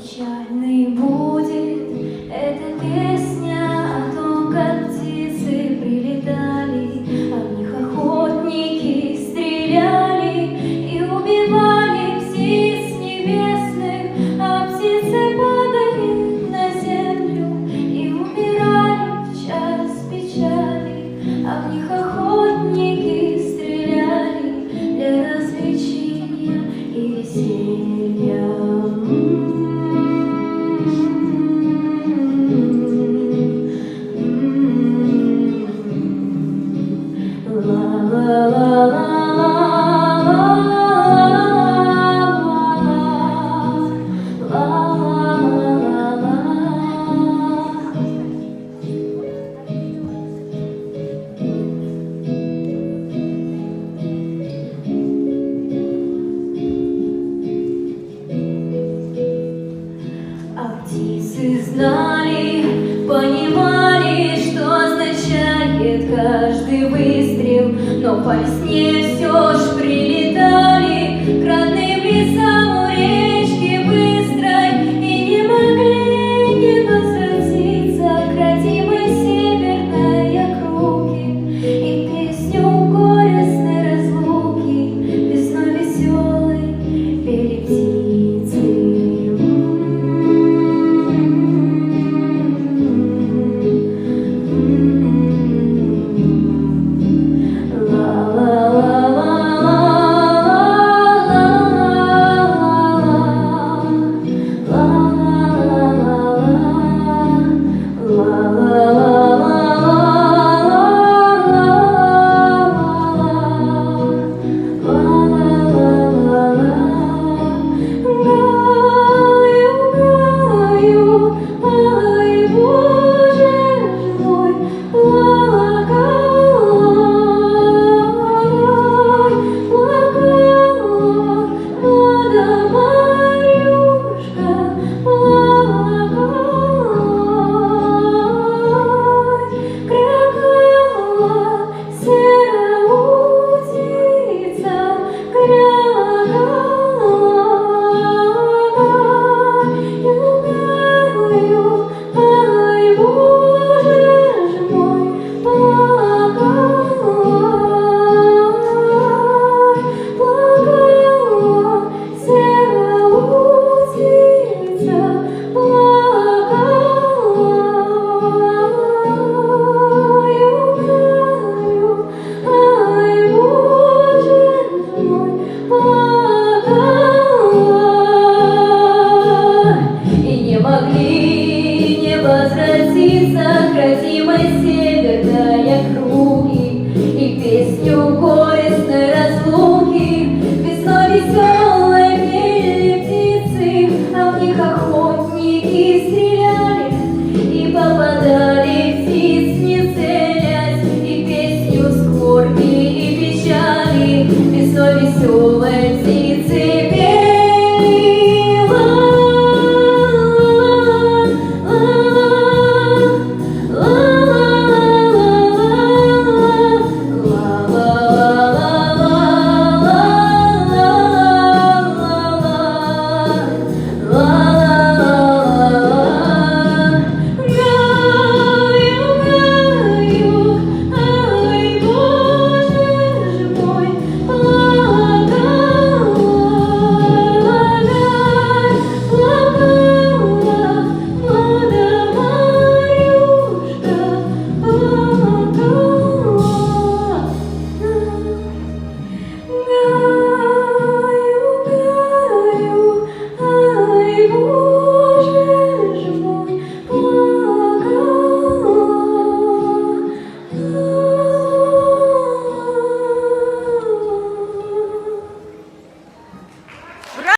печальной будет эта песня о том, как птицы прилетали, а в них охотники стреляли и убивали птиц небесных, а птицы падали на землю и умирали в час печали, а в них охотники стреляли для развлечения и веселья. Птицы знали, понимали, что означает каждый выстрел, но по весне все ж прилетали к родным лесам у речки быстрой и не могли не возвратиться к родимой северной округе и песню горестной разлуки весной веселой пели птицы. Возвратиться к родимой северной округе и песню